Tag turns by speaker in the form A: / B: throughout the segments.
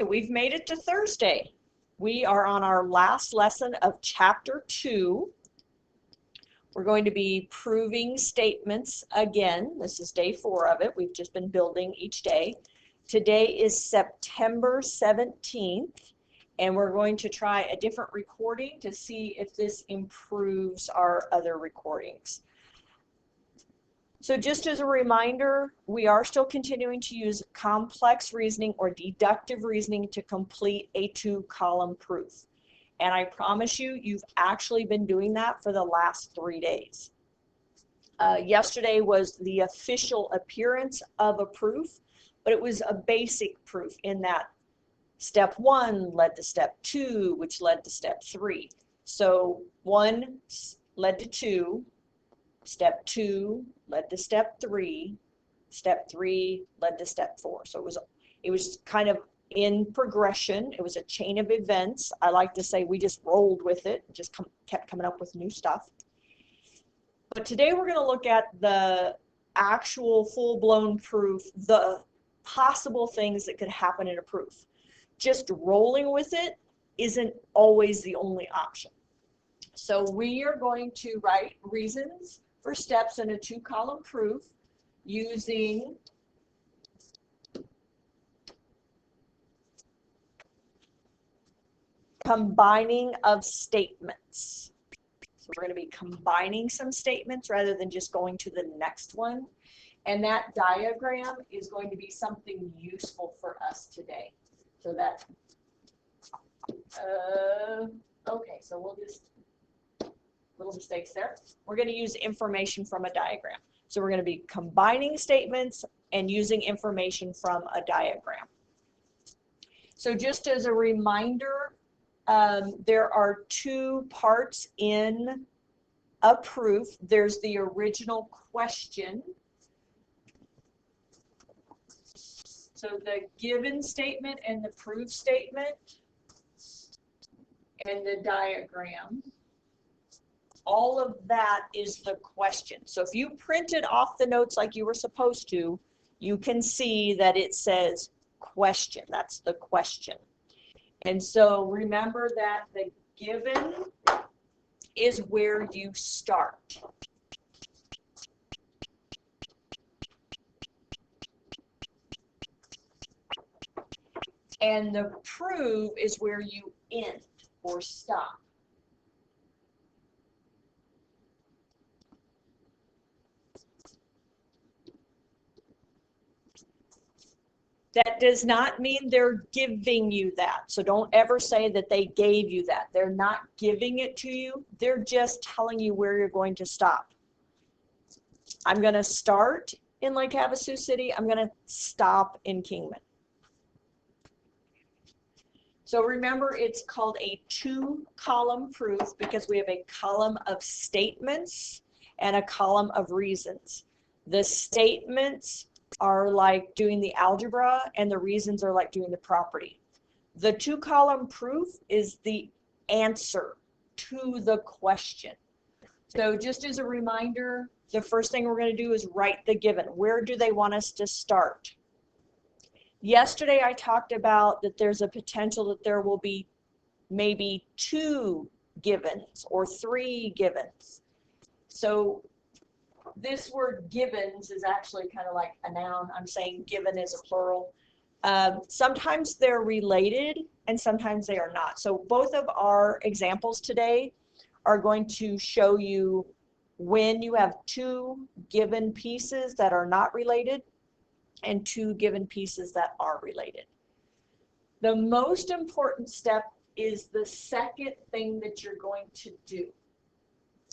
A: Okay, we've made it to Thursday. We are on our last lesson of Chapter 2. We're going to be proving statements again. This is day 4 of it. We've just been building each day. Today is September 17th, and we're going to try a different recording to see if this improves our other recordings. So just as a reminder, we are still continuing to use complex reasoning or deductive reasoning to complete a 2-column proof. And I promise you, you've actually been doing that for the last 3 days. Yesterday was the official appearance of a proof, but it was a basic proof in that step 1 led to step 2, which led to step 3. So 1 led to 2. Step 2 led to step 3. Step 3 led to step 4. So it was kind of in progression. It was a chain of events. I like to say we just rolled with it, just kept coming up with new stuff. But today we're going to look at the actual full-blown proof, the possible things that could happen in a proof. Just rolling with it isn't always the only option. So we are going to write reasons for steps in a 2-column proof using combining of statements. So we're going to be combining some statements rather than just going to the next one. And that diagram is going to be something useful for us today. So that, okay, so we'll just, little mistakes there. We're going to use information from a diagram. So we're going to be combining statements and using information from a diagram. So just as a reminder, there are 2 parts in a proof. There's the original question. So the given statement and the proof statement and the diagram. All of that is the question. So if you printed off the notes like you were supposed to, you can see that it says question. That's the question. And so remember that the given is where you start. And the prove is where you end or stop. That does not mean they're giving you that. So don't ever say that they gave you that. They're not giving it to you. They're just telling you where you're going to stop. I'm going to start in Lake Havasu City. I'm going to stop in Kingman. So remember, it's called a 2-column proof because we have a column of statements and a column of reasons. The statements are like doing the algebra and the reasons are like doing the property. The 2-column proof is the answer to the question. So just as a reminder, the first thing we're going to do is write the given. Where do they want us to start? Yesterday I talked about that there's a potential that there will be maybe 2 givens or 3 givens. So this word givens is actually kind of like a noun. I'm saying given is a plural. Sometimes they're related and sometimes they are not. So both of our examples today are going to show you when you have 2 given pieces that are not related and 2 given pieces that are related. The most important step is the second thing that you're going to do.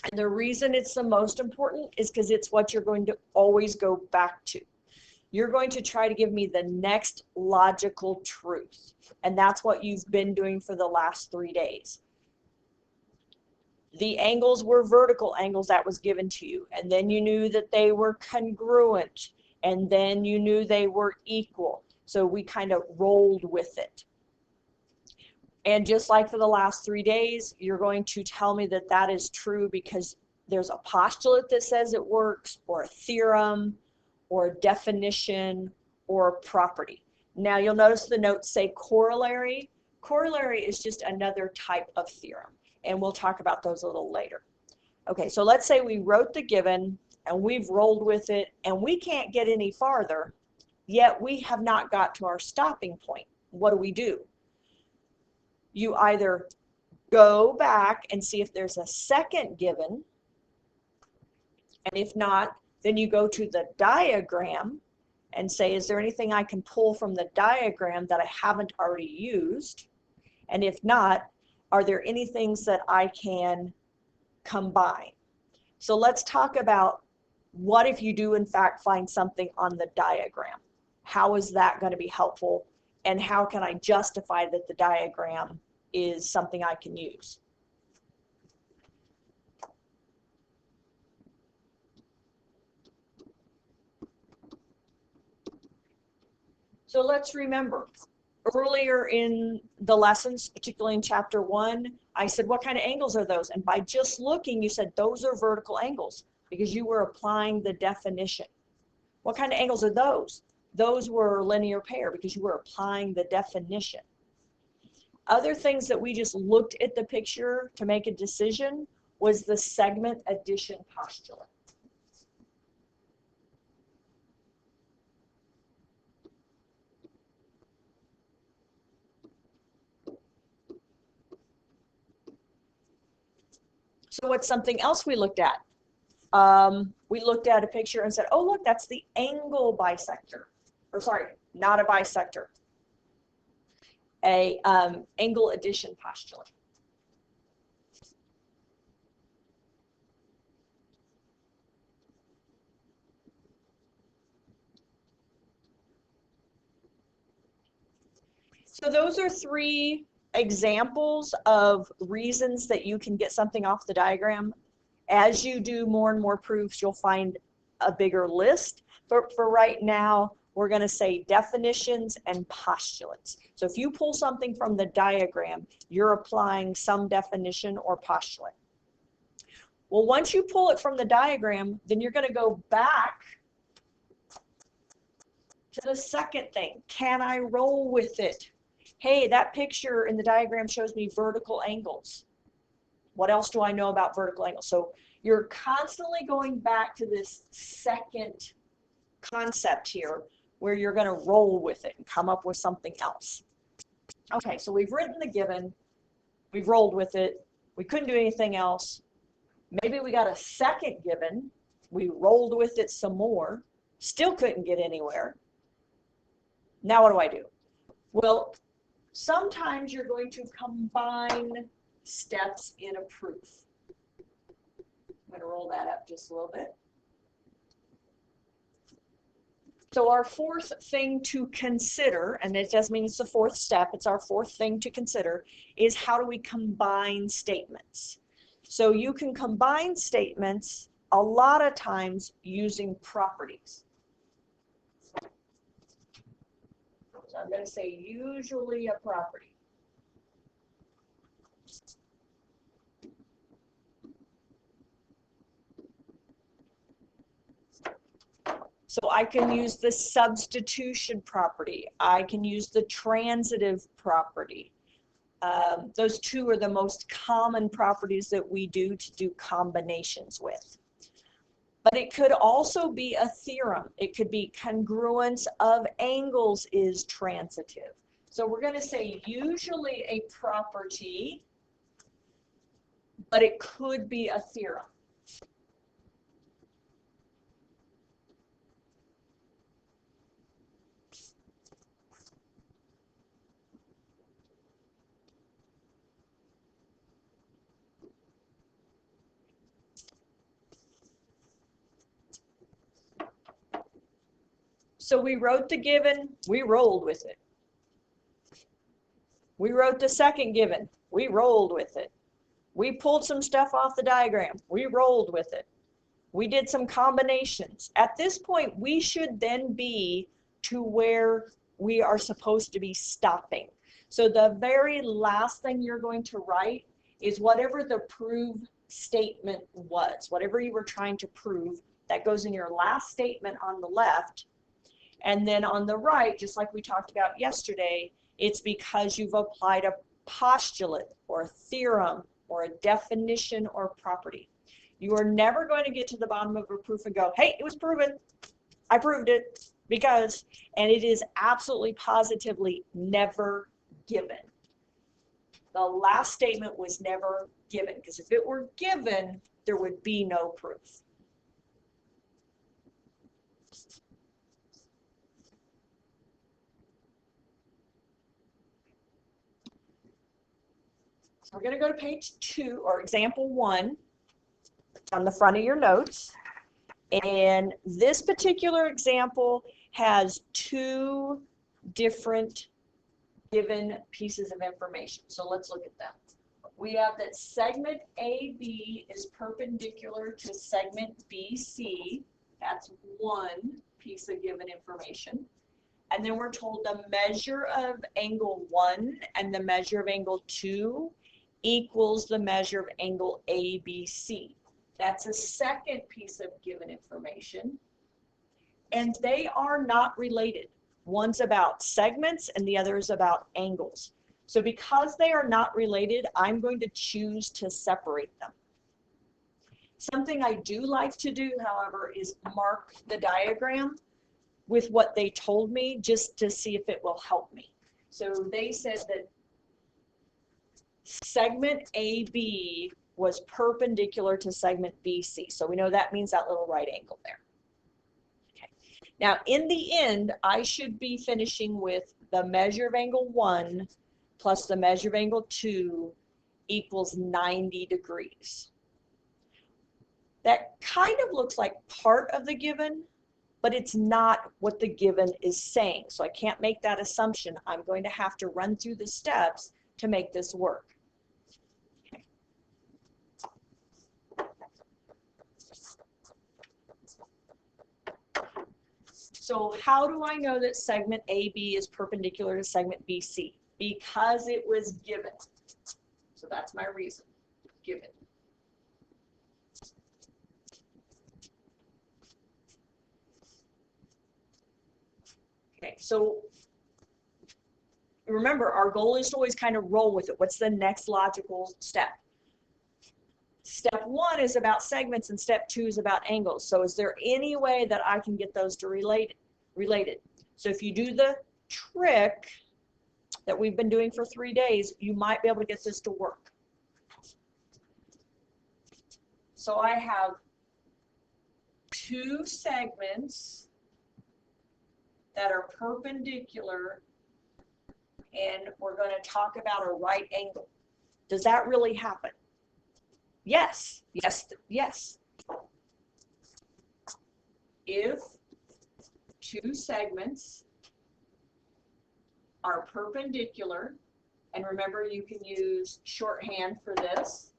A: And the reason it's the most important is because it's what you're going to always go back to. You're going to try to give me the next logical truth. And that's what you've been doing for the last 3 days. The angles were vertical angles that was given to you. And then you knew that they were congruent. And then you knew they were equal. So we kind of rolled with it. And just like for the last 3 days, you're going to tell me that that is true because there's a postulate that says it works, or a theorem, or a definition, or a property. Now you'll notice the notes say corollary. Corollary is just another type of theorem, and we'll talk about those a little later. Okay, so let's say we wrote the given and we've rolled with it and we can't get any farther, yet we have not got to our stopping point. What do? You either go back and see if there's a second given, and if not, then you go to the diagram and say, is there anything I can pull from the diagram that I haven't already used? And if not, are there any things that I can combine? So let's talk about what if you do in fact find something on the diagram? How is that going to be helpful? And how can I justify that the diagram is something I can use? So let's remember, earlier in the lessons, particularly in chapter 1, I said, what kind of angles are those? And by just looking, you said those are vertical angles because you were applying the definition. What kind of angles are those? Those were linear pair because you were applying the definition. Other things that we just looked at the picture to make a decision was the segment addition postulate. So what's something else we looked at? We looked at a picture and said, oh, look, that's the angle bisector. Or sorry, not a bisector. A angle addition postulate. So those are 3 examples of reasons that you can get something off the diagram. As you do more and more proofs, you'll find a bigger list. But for right now, we're going to say definitions and postulates. So if you pull something from the diagram, you're applying some definition or postulate. Well, once you pull it from the diagram, then you're going to go back to the second thing. Can I roll with it? Hey, that picture in the diagram shows me vertical angles. What else do I know about vertical angles? So you're constantly going back to this second concept here where you're going to roll with it and come up with something else. Okay, so we've written the given, we've rolled with it, we couldn't do anything else. Maybe we got a second given, we rolled with it some more, still couldn't get anywhere. Now what do I do? Well, sometimes you're going to combine steps in a proof. I'm going to roll that up just a little bit. So our 4th thing to consider, and it doesn't mean it's the 4th step, it's our 4th thing to consider, is how do we combine statements? So you can combine statements a lot of times using properties. So I'm going to say usually a property. So I can use the substitution property. I can use the transitive property. Those 2 are the most common properties that we do to do combinations with. But it could also be a theorem. It could be congruence of angles is transitive. So we're going to say usually a property, but it could be a theorem. So we wrote the given, we rolled with it. We wrote the second given, we rolled with it. We pulled some stuff off the diagram, we rolled with it. We did some combinations. At this point, we should then be to where we are supposed to be stopping. So the very last thing you're going to write is whatever the prove statement was, whatever you were trying to prove, that goes in your last statement on the left. And then on the right, just like we talked about yesterday, it's because you've applied a postulate or a theorem or a definition or property. You are never going to get to the bottom of a proof and go, hey, it was proven. I proved it because, and it is absolutely positively never given. The last statement was never given, because if it were given, there would be no proof. So we're going to go to page 2, or example 1, on the front of your notes. And this particular example has 2 different given pieces of information. So let's look at them. We have that segment AB is perpendicular to segment BC. That's one piece of given information. And then we're told the measure of angle 1 and the measure of angle 2 equals the measure of angle ABC. That's a second piece of given information. And they are not related. One's about segments and the other is about angles. So because they are not related, I'm going to choose to separate them. Something I do like to do, however, is mark the diagram with what they told me, just to see if it will help me. So they said that segment AB was perpendicular to segment BC. So we know that means that little right angle there. Okay. Now, in the end, I should be finishing with the measure of angle 1 plus the measure of angle 2 equals 90 degrees. That kind of looks like part of the given, but it's not what the given is saying. So I can't make that assumption. I'm going to have to run through the steps to make this work. Okay. So how do I know that segment AB is perpendicular to segment BC? Because it was given. So that's my reason, given. Okay, so remember, our goal is to always kind of roll with it. What's the next logical step? Step 1 is about segments and step 2 is about angles. So is there any way that I can get those to related? So if you do the trick that we've been doing for 3 days, you might be able to get this to work. So I have 2 segments that are perpendicular, and we're going to talk about a right angle. Does that really happen? Yes, yes, yes. If 2 segments are perpendicular, and remember you can use shorthand for this,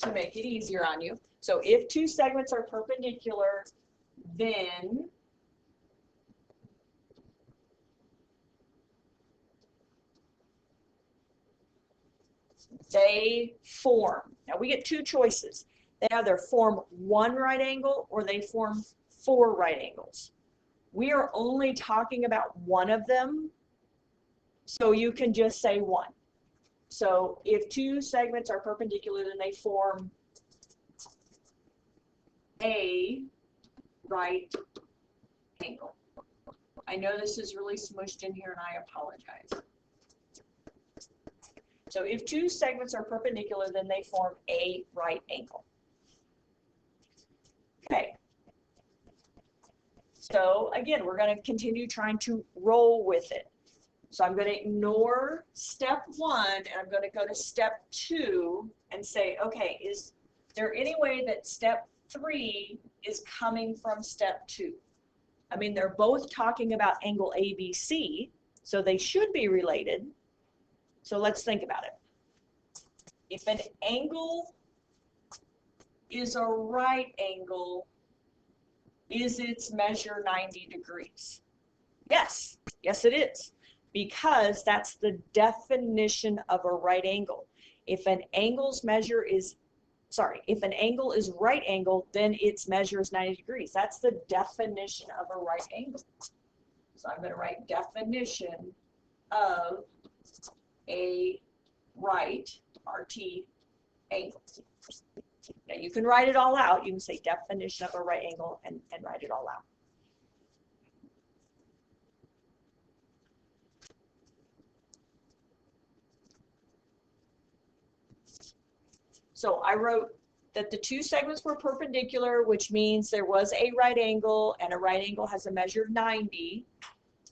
A: to make it easier on you. So if 2 segments are perpendicular, then they form. Now we get 2 choices. They either form 1 right angle or they form 4 right angles. We are only talking about one of them, so you can just say 1. So if 2 segments are perpendicular, then they form a right angle. I know this is really smushed in here and I apologize. So if 2 segments are perpendicular, then they form a right angle. Okay. So again, we're going to continue trying to roll with it. So I'm going to ignore step 1 and I'm going to go to step 2 and say, okay, is there any way that step 3 is coming from step 2? I mean, they're both talking about angle ABC, so they should be related. So let's think about it. If an angle is a right angle, is its measure 90 degrees? Yes, yes it is, because that's the definition of a right angle. If an angle's measure is sorry, if an angle is right angle, then its measure is 90 degrees. That's the definition of a right angle. So I'm going to write definition of a right, RT, angle. Now you can write it all out. You can say definition of a right angle and write it all out. So I wrote that the two segments were perpendicular, which means there was a right angle, and a right angle has a measure of 90.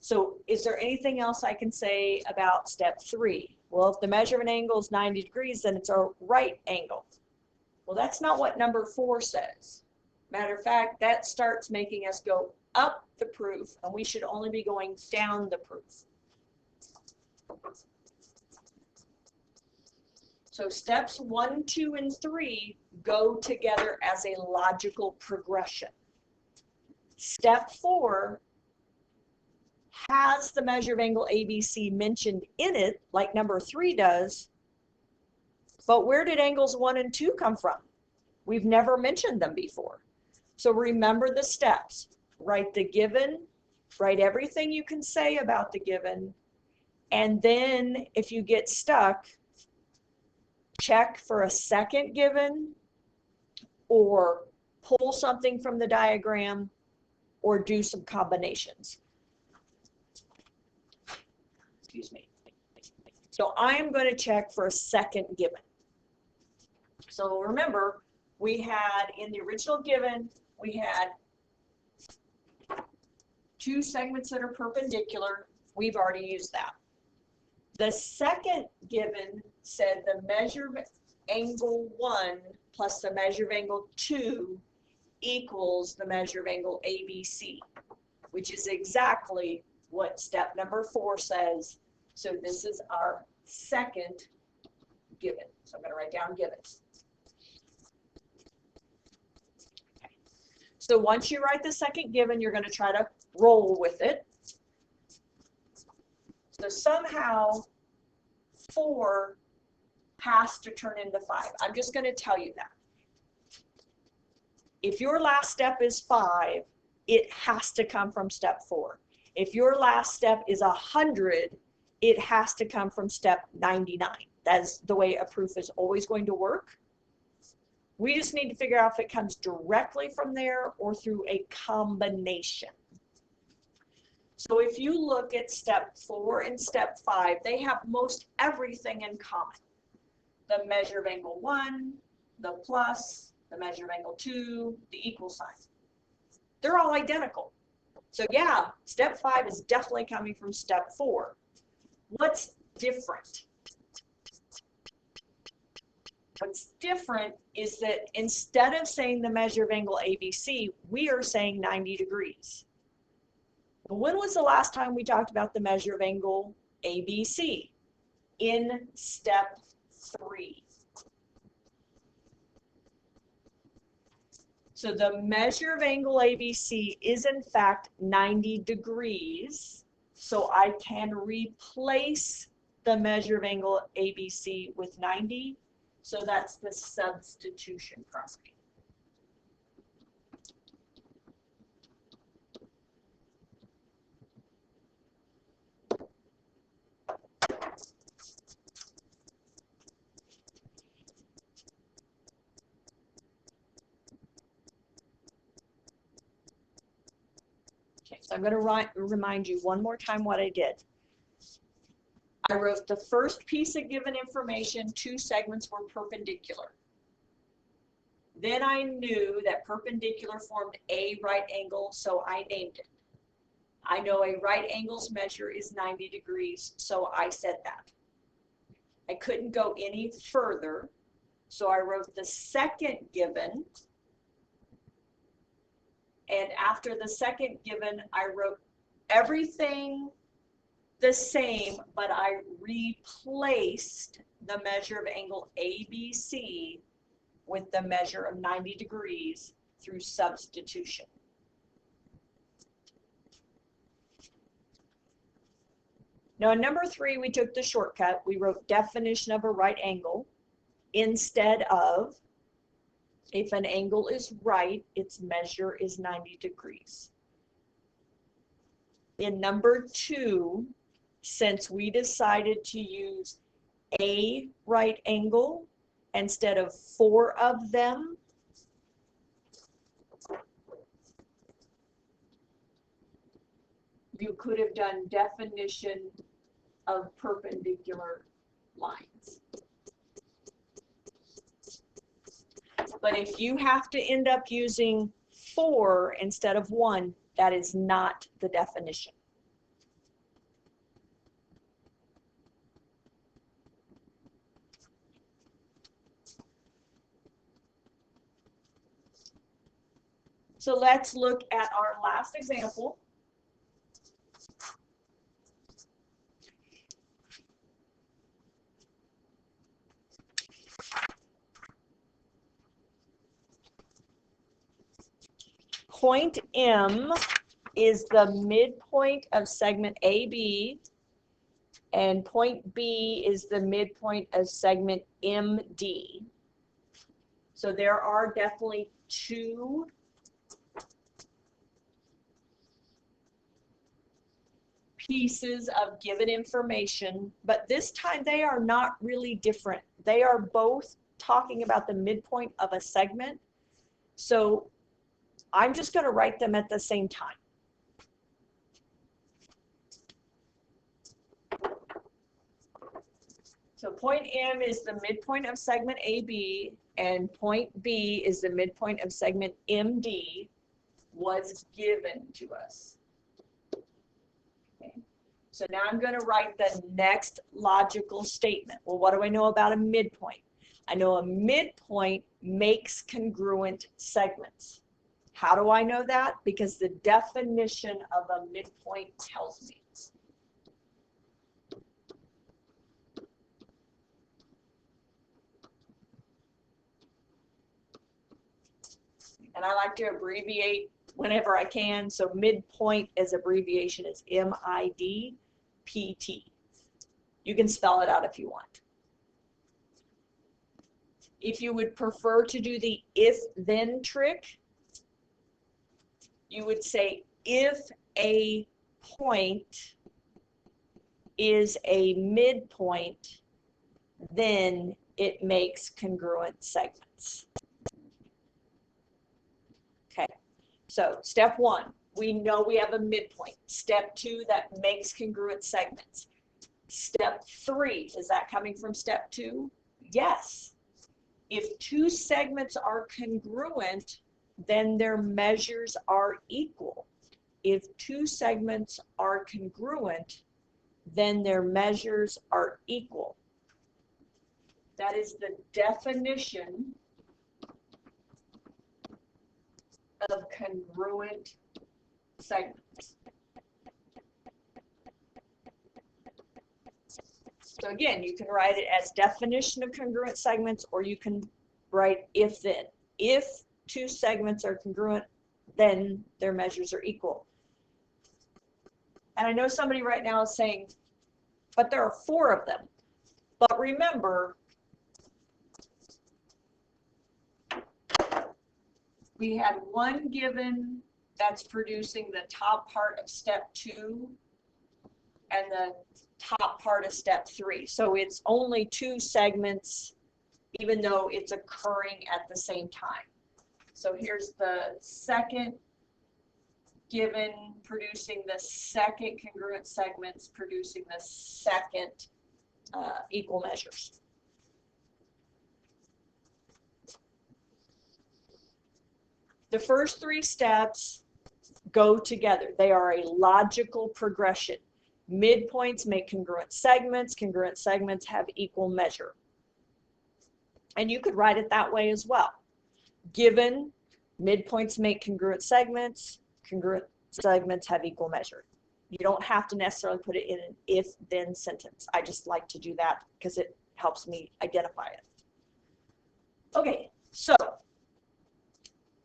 A: So is there anything else I can say about step 3? Well, if the measure of an angle is 90 degrees, then it's a right angle. Well, that's not what number 4 says. Matter of fact, that starts making us go up the proof, and we should only be going down the proof. So steps 1, 2, and 3 go together as a logical progression. Step 4 has the measure of angle ABC mentioned in it, like number 3 does, but where did angles 1 and 2 come from? We've never mentioned them before. So remember the steps. Write the given, write everything you can say about the given, and then if you get stuck, check for a second given, or pull something from the diagram, or do some combinations. Excuse me. So I am going to check for a second given. So remember, we had in the original given, we had 2 segments that are perpendicular. We've already used that. The second given said the measure of angle 1 plus the measure of angle 2 equals the measure of angle ABC, which is exactly what step number 4 says. So this is our second given. So I'm going to write down given. Okay. So once you write the second given, you're going to try to roll with it. So somehow 4 has to turn into 5. I'm just going to tell you that. If your last step is 5, it has to come from step 4. If your last step is 100, it has to come from step 99. That's the way a proof is always going to work. We just need to figure out if it comes directly from there or through a combination. So if you look at step 4 and step 5, they have most everything in common. The measure of angle 1, the plus, the measure of angle 2, the equal sign. They're all identical. So yeah, step 5 is definitely coming from step 4. What's different? What's different is that instead of saying the measure of angle ABC, we are saying 90 degrees. When was the last time we talked about the measure of angle ABC? In step 3. So the measure of angle ABC is in fact 90 degrees. So I can replace the measure of angle ABC with 90. So that's the substitution property. Okay, so I'm going to remind you one more time what I did. I wrote the first piece of given information, 2 segments were perpendicular. Then I knew that perpendicular formed a right angle, so I named it. I know a right angle's measure is 90 degrees, so I said that. I couldn't go any further, so I wrote the second given. And after the second given, I wrote everything the same, but I replaced the measure of angle ABC with the measure of 90 degrees through substitution. Now in number 3, we took the shortcut. We wrote definition of a right angle instead of If an angle is right, its measure is 90 degrees. In number 2, since we decided to use a right angle instead of 4 of them, you could have done definition of perpendicular lines. But if you have to end up using 4 instead of 1, that is not the definition. So let's look at our last example. Point M is the midpoint of segment AB, and point B is the midpoint of segment MD. So there are definitely 2 pieces of given information, but this time they are not really different. They are both talking about the midpoint of a segment. So I'm just going to write them at the same time. So point M is the midpoint of segment AB, and point B is the midpoint of segment MD, was given to us. Okay. So now I'm going to write the next logical statement. Well, what do I know about a midpoint? I know a midpoint makes congruent segments. How do I know that? Because the definition of a midpoint tells me. And I like to abbreviate whenever I can. So midpoint as abbreviation is MIDPT. You can spell it out if you want. If you would prefer to do the if-then trick, you would say if a point is a midpoint, then it makes congruent segments. Okay, so step 1, we know we have a midpoint. Step 2, that makes congruent segments. Step 3, is that coming from step 2? Yes. If 2 segments are congruent, then their measures are equal. If 2 segments are congruent, then their measures are equal. That is the definition of congruent segments. So again, you can write it as definition of congruent segments, or you can write if then. If 2 segments are congruent, then their measures are equal. And I know somebody right now is saying, but there are 4 of them. But remember, we had 1 given that's producing the top part of step 2 and the top part of step 3. So it's only 2 segments, even though it's occurring at the same time. So here's the second given producing the second congruent segments producing the second equal measures. The first 3 steps go together. They are a logical progression. Midpoints make congruent segments have equal measure. And you could write it that way as well. Given midpoints make congruent segments have equal measure. You don't have to necessarily put it in an if-then sentence. I just like to do that because it helps me identify it. Okay, so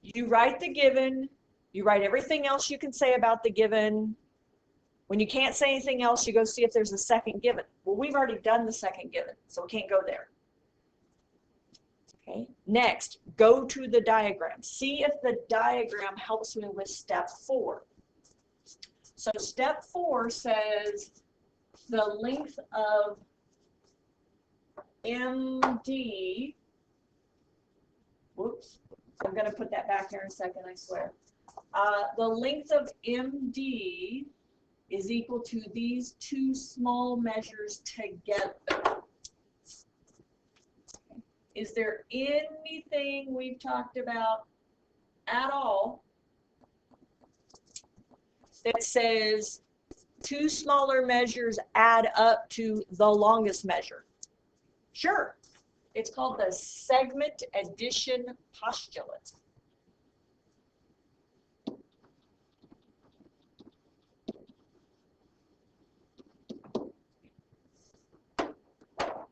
A: you write the given, you write everything else you can say about the given. When you can't say anything else, you go see if there's a second given. Well, we've already done the second given, so we can't go there. Okay, next, go to the diagram. See if the diagram helps me with step 4. So step 4 says the length of MD, whoops, I'm going to put that back here in a second, I swear. The length of MD is equal to these two small measures together. Is there anything we've talked about at all that says two smaller measures add up to the longest measure? Sure. It's called the segment addition postulate.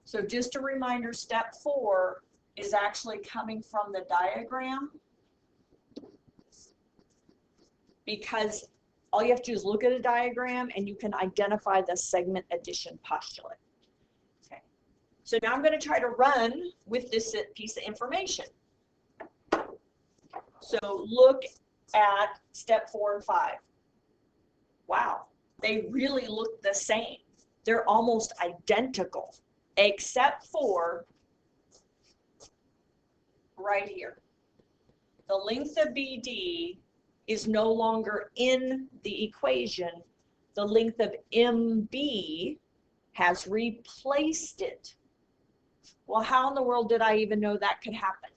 A: So just a reminder, step 4 is actually coming from the diagram, because all you have to do is look at a diagram and you can identify the segment addition postulate. Okay. So now I'm going to try to run with this piece of information. So look at step 4 and 5. Wow, they really look the same. They're almost identical, except for right here. The length of BD is no longer in the equation. The length of MB has replaced it. Well, how in the world did I even know that could happen?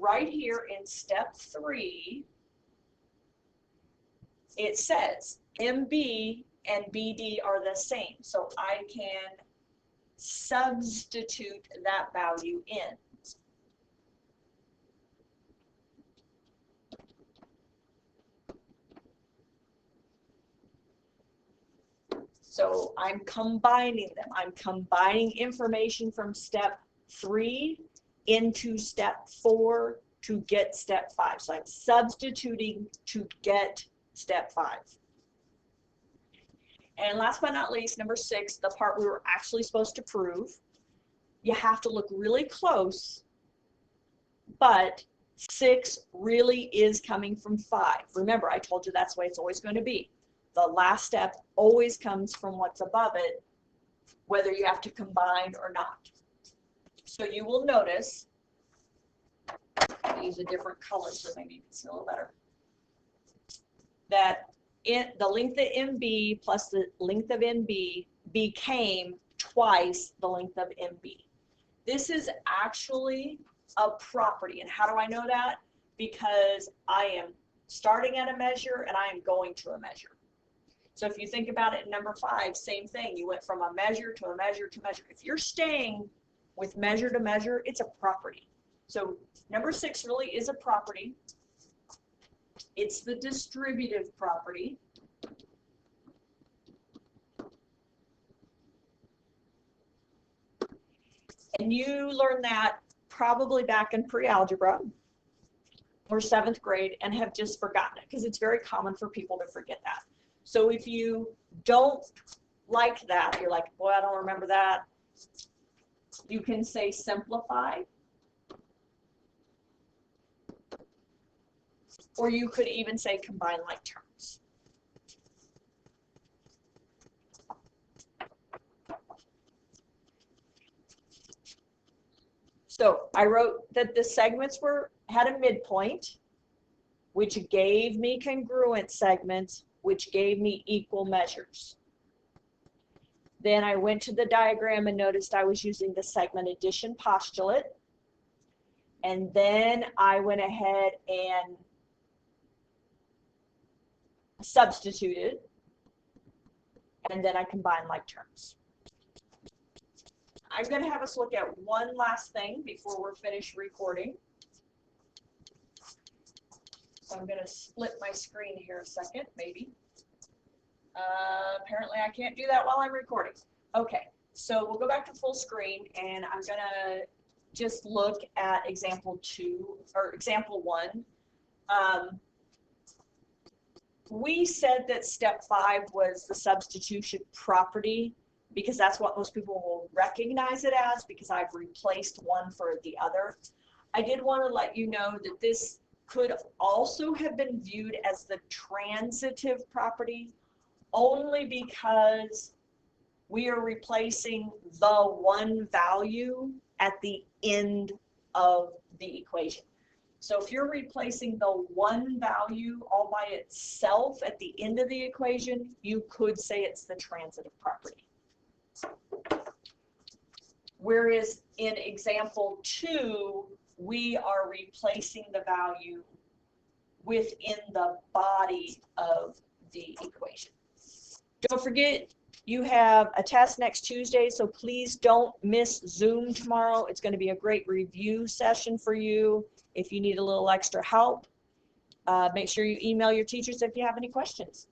A: Right here in step 3, it says MB and BD are the same. So I can substitute that value in. So I'm combining them. I'm combining information from step 3 into step 4 to get step 5. So I'm substituting to get step 5. And last but not least, number 6, the part we were actually supposed to prove. You have to look really close, but 6 really is coming from 5. Remember, I told you that's the way it's always going to be. The last step always comes from what's above it, whether you have to combine or not. So you will notice, I use a different color so maybe you can see a little better, that the length of MB plus the length of MB became twice the length of MB. This is actually a property. And how do I know that? Because I am starting at a measure and I am going to a measure. So if you think about it in number 5, same thing. You went from a measure to a measure to measure. If you're staying with measure to measure, it's a property. So number 6 really is a property. It's the distributive property. And you learned that probably back in pre-algebra or 7th grade and have just forgotten it, because it's very common for people to forget that. So if you don't like that, you're like, boy, I don't remember that, you can say simplify. Or you could even say combine like terms. So I wrote that the segments had a midpoint, which gave me congruent segments, which gave me equal measures. Then I went to the diagram and noticed I was using the segment addition postulate. And then I went ahead and substituted. And then I combined like terms. I'm going to have us look at one last thing before we're finished recording. So I'm going to split my screen here a second, maybe. Apparently I can't do that while I'm recording. Okay, so we'll go back to full screen and I'm going to just look at example 1. We said that step 5 was the substitution property because that's what most people will recognize it as, because I've replaced one for the other. I did want to let you know that this could also have been viewed as the transitive property only because we are replacing the one value at the end of the equation. So if you're replacing the one value all by itself at the end of the equation, you could say it's the transitive property. Whereas in example 2, we are replacing the value within the body of the equation. Don't forget, you have a test next Tuesday, so please don't miss Zoom tomorrow. It's going to be a great review session for you. If you need a little extra help, make sure you email your teachers if you have any questions.